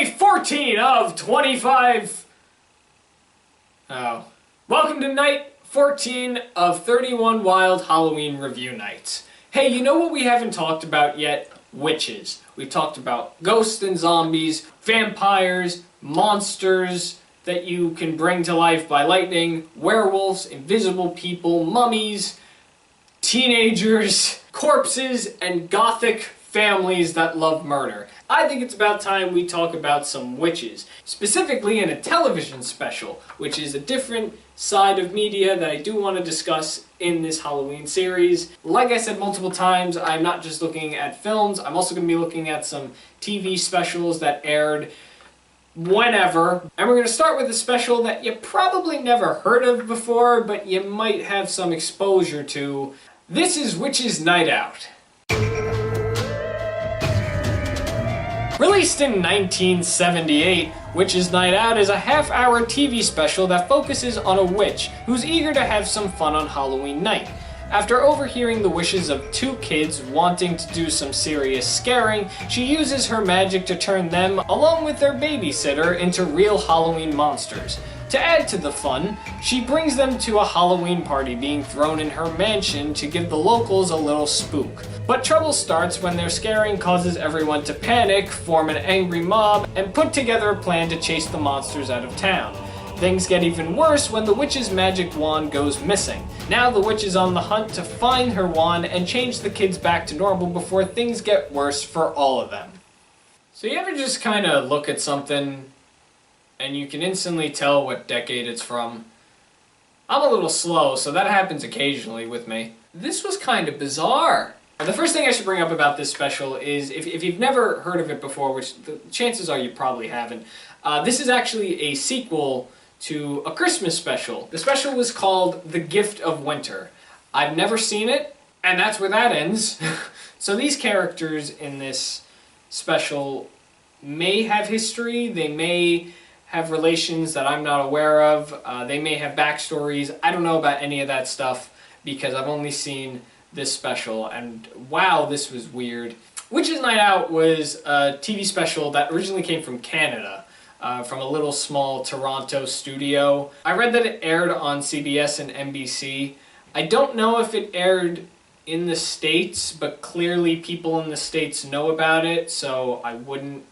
Day 14 of 25... Oh. Welcome to night 14 of 31 Wild Halloween Review Nights. Hey, you know what we haven't talked about yet? Witches. We've talked about ghosts and zombies, vampires, monsters that you can bring to life by lightning, werewolves, invisible people, mummies, teenagers, corpses, and gothic families that love murder. I think it's about time we talk about some witches, specifically in a television special, which is a different side of media that I do want to discuss in this Halloween series. Like I said multiple times, I'm not just looking at films, I'm also going to be looking at some TV specials that aired whenever. And we're going to start with a special that you probably never heard of before, but you might have some exposure to. This is Witches' Night Out. Released in 1978, Witches' Night Out is a half-hour TV special that focuses on a witch who's eager to have some fun on Halloween night. After overhearing the wishes of two kids wanting to do some serious scaring, she uses her magic to turn them, along with their babysitter, into real Halloween monsters. To add to the fun, she brings them to a Halloween party being thrown in her mansion to give the locals a little spook. But trouble starts when their scaring causes everyone to panic, form an angry mob, and put together a plan to chase the monsters out of town. Things get even worse when the witch's magic wand goes missing. Now the witch is on the hunt to find her wand and change the kids back to normal before things get worse for all of them. So you ever just kind of look at something and you can instantly tell what decade it's from? I'm a little slow, so that happens occasionally with me. This was kind of bizarre. The first thing I should bring up about this special is, if you've never heard of it before, which the chances are you probably haven't, this is actually a sequel to a Christmas special. The special was called The Gift of Winter. I've never seen it, and that's where that ends. So these characters in this special may have history, they may have relations that I'm not aware of, they may have backstories. I don't know about any of that stuff because I've only seen this special, and wow, this was weird. Witches' Night Out was a TV special that originally came from Canada, from a little small Toronto studio. I read that it aired on CBS and NBC. I don't know if it aired in the States, but clearly people in the States know about it, so I wouldn't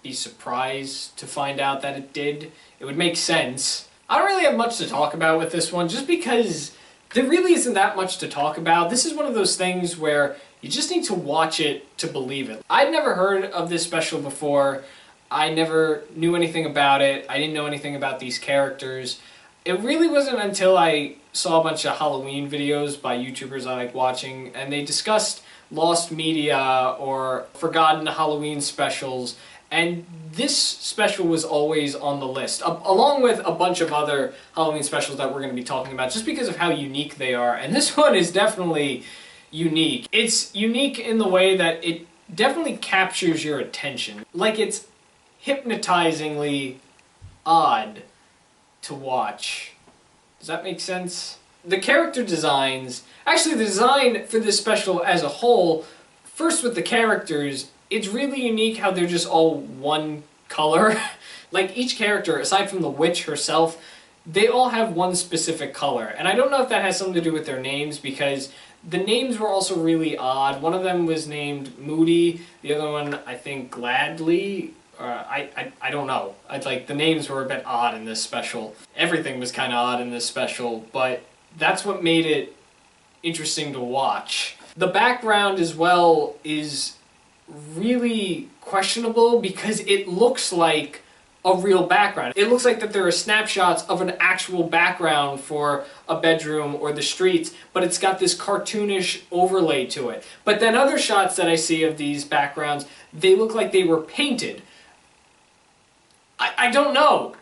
be surprised to find out that it did. It would make sense. I don't really have much to talk about with this one, just because there really isn't that much to talk about. This is one of those things where you just need to watch it to believe it. I'd never heard of this special before. I never knew anything about it. I didn't know anything about these characters. It really wasn't until I saw a bunch of Halloween videos by YouTubers I like watching, and they discussed lost media or forgotten Halloween specials, and this special was always on the list, along with a bunch of other Halloween specials that we're going to be talking about, just because of how unique they are. And this one is definitely unique. It's unique in the way that it definitely captures your attention. Like, it's hypnotizingly odd to watch. Does that make sense? The character designs, actually the design for this special as a whole, first with the characters, it's really unique how they're just all one color. Like, each character, aside from the witch herself, they all have one specific color. And I don't know if that has something to do with their names, because the names were also really odd. One of them was named Moody, the other one, I think, Gladly. I don't know. Like, the names were a bit odd in this special. Everything was kind of odd in this special, but that's what made it interesting to watch. The background as well is really questionable because it looks like a real background. It looks like that there are snapshots of an actual background for a bedroom or the streets, but it's got this cartoonish overlay to it. But then other shots that I see of these backgrounds, they look like they were painted. I don't know.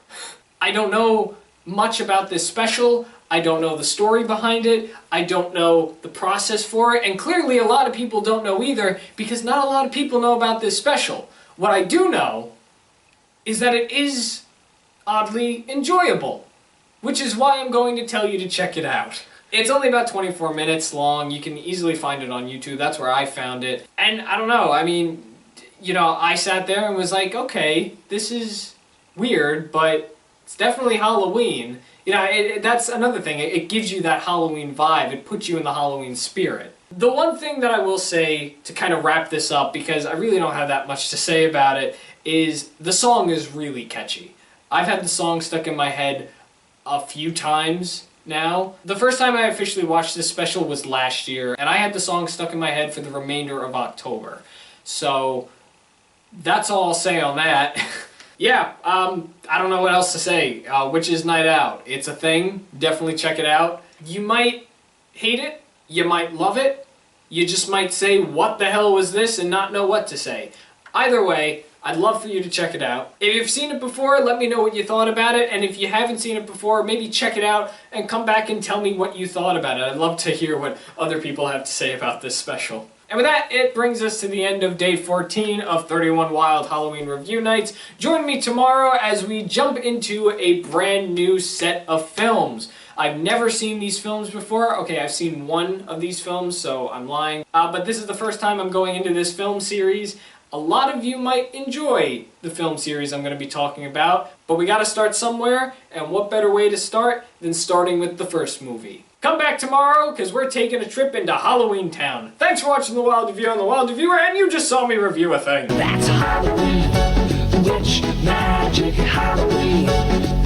I don't know much about this special. I don't know the story behind it. I don't know the process for it. And clearly a lot of people don't know either, because not a lot of people know about this special. What I do know is that it is oddly enjoyable, which is why I'm going to tell you to check it out. It's only about 24 minutes long. You can easily find it on YouTube. That's where I found it. And I don't know, I mean, I sat there and was like, okay, this is weird, but it's definitely Halloween. That's another thing. It gives you that Halloween vibe. It puts you in the Halloween spirit. The one thing that I will say to kind of wrap this up, because I really don't have that much to say about it, is the song is really catchy. I've had the song stuck in my head a few times now. The first time I officially watched this special was last year, and I had the song stuck in my head for the remainder of October. So that's all I'll say on that. Yeah, I don't know what else to say. Witches Night Out. It's a thing. Definitely check it out. You might hate it. You might love it. You just might say, what the hell was this, and not know what to say. Either way, I'd love for you to check it out. If you've seen it before, let me know what you thought about it, and if you haven't seen it before, maybe check it out and come back and tell me what you thought about it. I'd love to hear what other people have to say about this special. And with that, it brings us to the end of day 14 of 31 Wild Halloween Review Nights. Join me tomorrow as we jump into a brand new set of films. I've never seen these films before. Okay, I've seen one of these films, so I'm lying. But this is the first time I'm going into this film series. A lot of you might enjoy the film series I'm going to be talking about, but we got to start somewhere, and what better way to start than starting with the first movie. Come back tomorrow, because we're taking a trip into Halloween Town. Thanks for watching The Wild Review on The Wild Reviewer, and you just saw me review a thing. That's Halloween, witch magic Halloween.